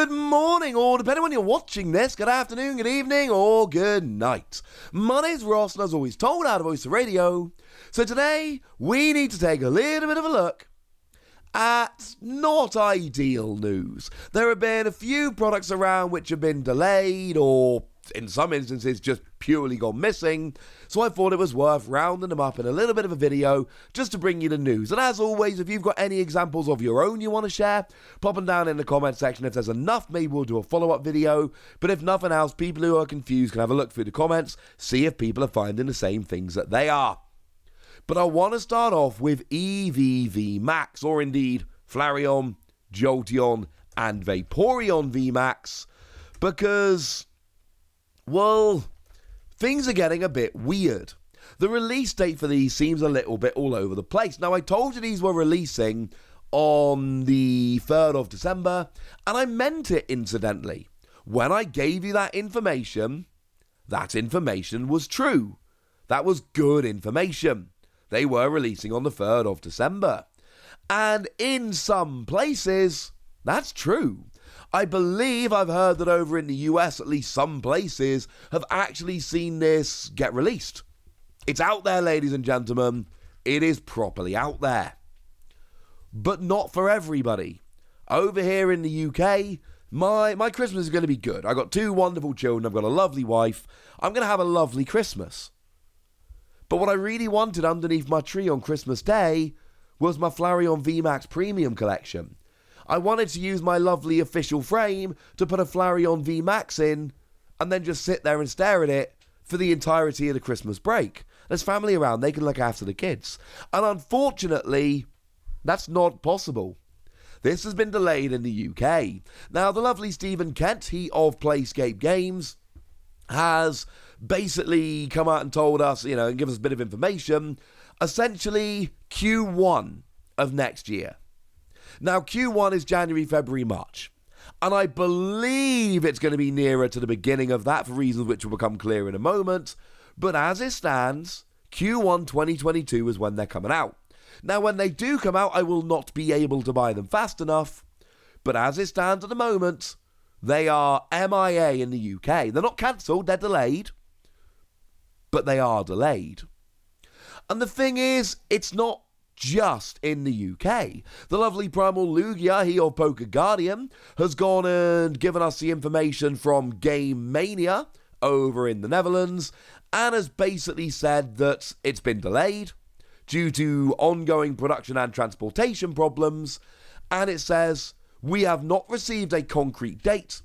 Good morning, or depending on when you're watching this, good afternoon, good evening, or good night. My name's Ross, and as always told out of Voice of Radio. So today, we need to take a little bit of a look at not ideal news. There have been a few products around which have been delayed, or in some instances just purely gone missing, so I thought it was worth rounding them up in a little bit of a video just to bring you the news. And as always, if you've got any examples of your own you want to share, pop them down in the comment section. If there's enough, maybe we'll do a follow-up video, but if nothing else, people who are confused can have a look through the comments, see if people are finding the same things that they are. But I want to start off with EV VMAX, or indeed Flareon, Jolteon, and Vaporeon VMAX, because, well, things are getting a bit weird. The release date for these seems a little bit all over the place. Now, I told you these were releasing on the 3rd of December, and I meant it, incidentally. When I gave you that information was true. That was good information. They were releasing on the 3rd of December. And in some places, that's true. I believe I've heard that over in the US, at least some places have actually seen this get released. It's out there, ladies and gentlemen. It is properly out there. But not for everybody. Over here in the UK, my Christmas is going to be good. I've got 2 wonderful children. I've got a lovely wife. I'm going to have a lovely Christmas. But what I really wanted underneath my tree on Christmas Day was my Flareon VMAX Premium Collection. I wanted to use my lovely official frame to put a Flareon VMAX in and then just sit there and stare at it for the entirety of the Christmas break. There's family around, they can look after the kids. And unfortunately, that's not possible. This has been delayed in the UK. Now, the lovely Stephen Kent, he of Playscape Games, has basically come out and told us, and give us a bit of information, essentially Q1 of next year. Now, Q1 is January, February, March. And I believe it's going to be nearer to the beginning of that for reasons which will become clear in a moment. But as it stands, Q1 2022 is when they're coming out. Now, when they do come out, I will not be able to buy them fast enough. But as it stands at the moment, they are MIA in the UK. They're not cancelled, they're delayed. But they are delayed. And the thing is, it's not just in the UK. The lovely Primal Lugia, he of Poker Guardian, has gone and given us the information from Game Mania over in the Netherlands and has basically said that it's been delayed due to ongoing production and transportation problems, and it says, we have not received a concrete date,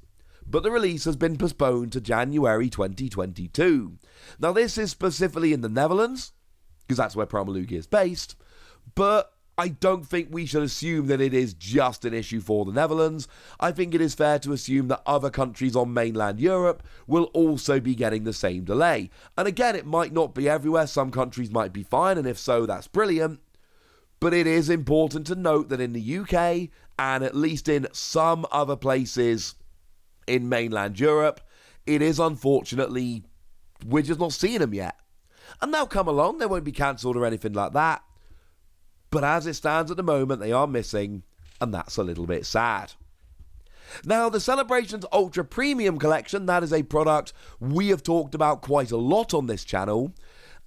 but the release has been postponed to January 2022. Now, this is specifically in the Netherlands, because that's where Primal Lugia is based, but I don't think we should assume that it is just an issue for the Netherlands. I think it is fair to assume that other countries on mainland Europe will also be getting the same delay. And again, it might not be everywhere. Some countries might be fine, and if so, that's brilliant. But it is important to note that in the UK, and at least in some other places in mainland Europe, it is unfortunately, we're just not seeing them yet. And they'll come along, they won't be cancelled or anything like that. But as it stands at the moment, they are missing, and that's a little bit sad. Now, the Celebrations Ultra Premium Collection, that is a product we have talked about quite a lot on this channel.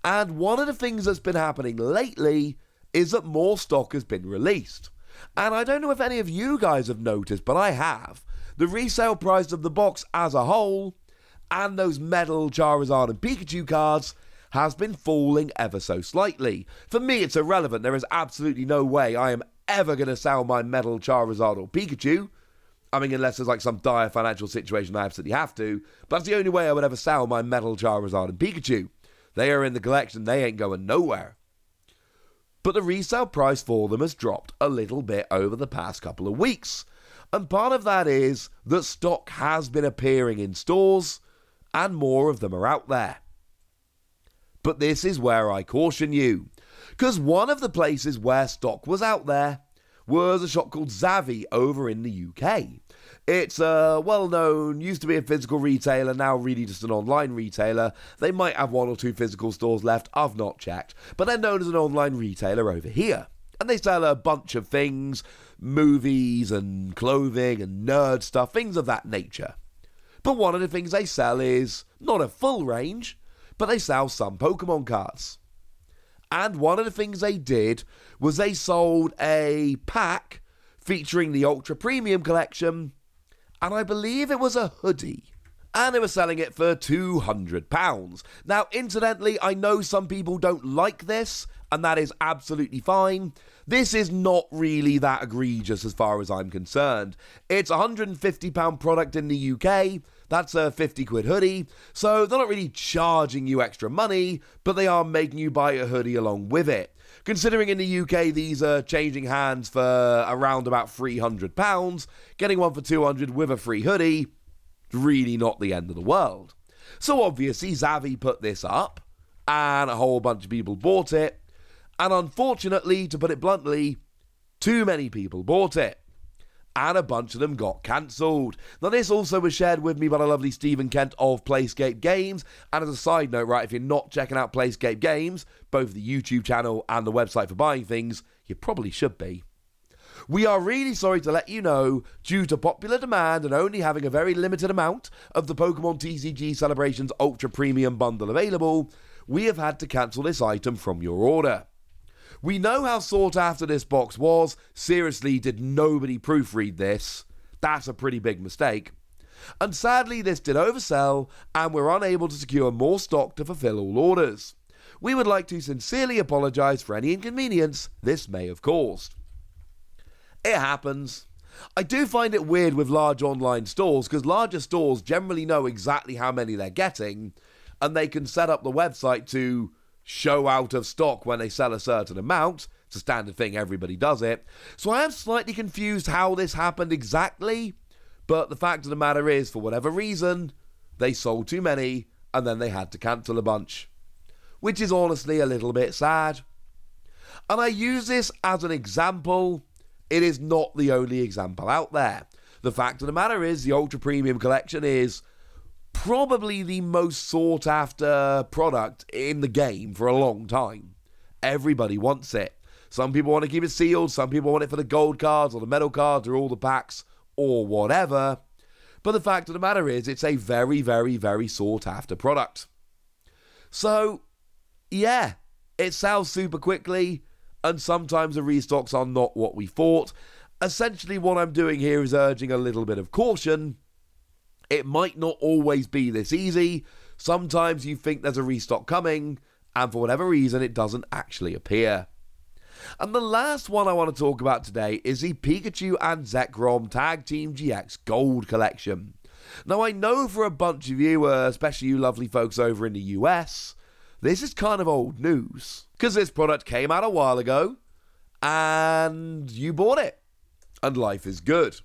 And one of the things that's been happening lately is that more stock has been released. And I don't know if any of you guys have noticed, but I have. The resale price of the box as a whole, and those metal Charizard and Pikachu cards, has been falling ever so slightly. For me, it's irrelevant. There is absolutely no way I am ever going to sell my metal Charizard or Pikachu. I mean, unless there's like some dire financial situation I absolutely have to. But that's the only way I would ever sell my metal Charizard and Pikachu. They are in the collection. They ain't going nowhere. But the resale price for them has dropped a little bit over the past couple of weeks. And part of that is that stock has been appearing in stores and more of them are out there. But this is where I caution you, because one of the places where stock was out there was a shop called Xavi over in the UK. It's a well-known, used to be a physical retailer, now really just an online retailer. They might have 1 or 2 physical stores left, I've not checked, but they're known as an online retailer over here. And they sell a bunch of things, movies and clothing and nerd stuff, things of that nature. But one of the things they sell is not a full range, but they sell some Pokemon cards. And one of the things they did was they sold a pack featuring the Ultra Premium Collection, and I believe it was a hoodie. And they were selling it for £200. Now, incidentally, I know some people don't like this, and that is absolutely fine. This is not really that egregious as far as I'm concerned. It's a £150 product in the UK. That's a 50 quid hoodie. So they're not really charging you extra money, but they are making you buy a hoodie along with it. Considering in the UK these are changing hands for around about £300, getting one for £200 with a free hoodie, really not the end of the world. So obviously Xavi put this up, and a whole bunch of people bought it, and unfortunately, to put it bluntly, too many people bought it, and a bunch of them got cancelled. Now this also was shared with me by the lovely Stephen Kent of Playscape Games, and as a side note, right, if you're not checking out Playscape Games, both the YouTube channel and the website for buying things, you probably should be. We are really sorry to let you know, due to popular demand and only having a very limited amount of the Pokémon TCG Celebrations Ultra Premium Bundle available, we have had to cancel this item from your order. We know how sought after this box was. Seriously, did nobody proofread this? That's a pretty big mistake. And sadly, this did oversell, and we're unable to secure more stock to fulfill all orders. We would like to sincerely apologise for any inconvenience this may have caused. It happens. I do find it weird with large online stores, because larger stores generally know exactly how many they're getting, and they can set up the website to show out of stock when they sell a certain amount. It's a standard thing, everybody does it. So I am slightly confused how this happened exactly, but the fact of the matter is, for whatever reason, they sold too many, and then they had to cancel a bunch. Which is honestly a little bit sad. And I use this as an example. It is not the only example out there. The fact of the matter is, the Ultra Premium Collection is probably the most sought after product in the game for a long time. Everybody wants it. Some people want to keep it sealed, some people want it for the gold cards or the metal cards or all the packs or whatever. But the fact of the matter is, it's a very, very, very sought after product. So, yeah, it sells super quickly, and sometimes the restocks are not what we thought. Essentially, what I'm doing here is urging a little bit of caution. It might not always be this easy. Sometimes you think there's a restock coming, and for whatever reason, it doesn't actually appear. And the last one I want to talk about today is the Pikachu and Zekrom Tag Team GX Gold Collection. Now, I know for a bunch of you, especially you lovely folks over in the US, this is kind of old news, because this product came out a while ago, and you bought it, and life is good.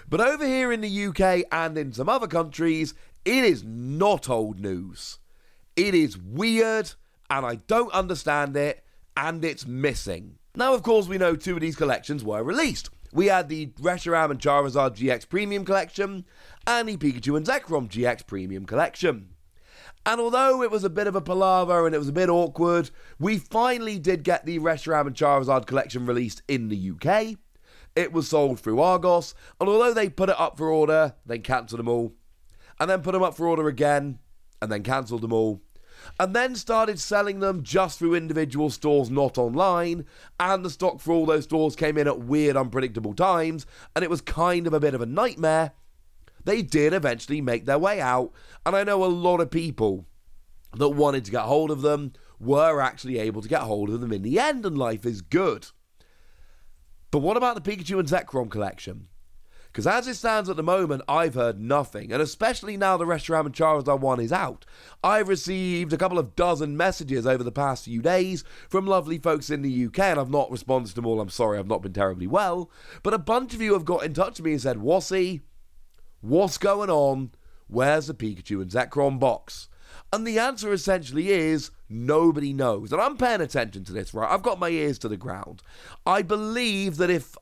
But over here in the UK and in some other countries, it is not old news. It is weird, and I don't understand it, and it's missing. Now, of course, we know two of these collections were released. We had the Reshiram and Charizard GX Premium Collection, and the Pikachu and Zekrom GX Premium Collection. And although it was a bit of a palaver and it was a bit awkward, we finally did get the Reshiram and Charizard collection released in the UK. It was sold through Argos, and although they put it up for order, then cancelled them all, and then put them up for order again, and then cancelled them all, and then started selling them just through individual stores, not online, and the stock for all those stores came in at weird, unpredictable times, and it was kind of a bit of a nightmare. They did eventually make their way out, and I know a lot of people that wanted to get hold of them were actually able to get hold of them in the end, and life is good. But what about the Pikachu and Zekrom collection? Because as it stands at the moment, I've heard nothing, and especially now the Reshiram and Charizard one is out, I've received a couple of dozen messages over the past few days from lovely folks in the UK, and I've not responded to them all. I'm sorry, I've not been terribly well, but a bunch of you have got in touch with me and said, Wassy, what's going on? Where's the Pikachu and Zekrom box? And the answer essentially is, nobody knows. And I'm paying attention to this, right? I've got my ears to the ground. I believe that if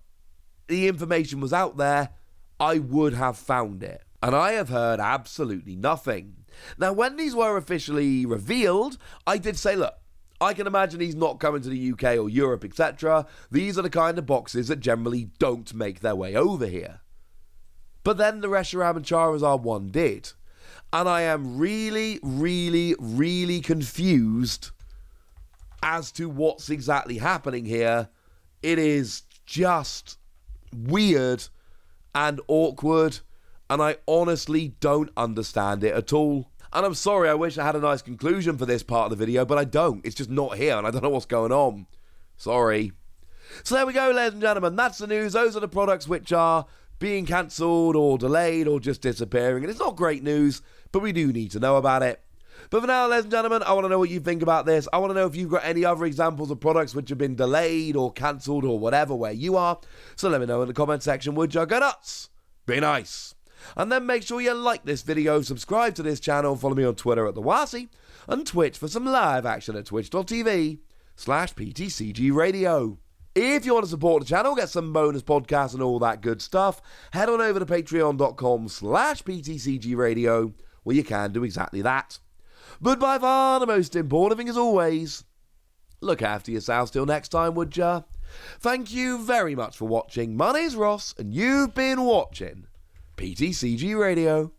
the information was out there, I would have found it. And I have heard absolutely nothing. Now, when these were officially revealed, I did say, look, I can imagine he's not coming to the UK or Europe, etc. These are the kind of boxes that generally don't make their way over here. But then the Reshiram and Charizard one did. And I am really, really, really confused as to what's exactly happening here. It is just weird and awkward, and I honestly don't understand it at all. And I'm sorry, I wish I had a nice conclusion for this part of the video, but I don't. It's just not here, and I don't know what's going on. Sorry. So there we go, ladies and gentlemen. That's the news. Those are the products which are being cancelled or delayed or just disappearing. And it's not great news, but we do need to know about it. But for now, ladies and gentlemen, I want to know what you think about this. I want to know if you've got any other examples of products which have been delayed or cancelled or whatever where you are. So let me know in the comment section, would you? Go nuts. Be nice. And then make sure you like this video, subscribe to this channel, follow me on Twitter at TheWasi, and Twitch for some live action at twitch.tv/PTCG Radio. If you want to support the channel, get some bonus podcasts and all that good stuff, head on over to patreon.com/PTCG Radio, where you can do exactly that. But by far the most important thing as always, look after yourselves till next time, would ya? Thank you very much for watching. My name's Ross, and you've been watching PTCG Radio.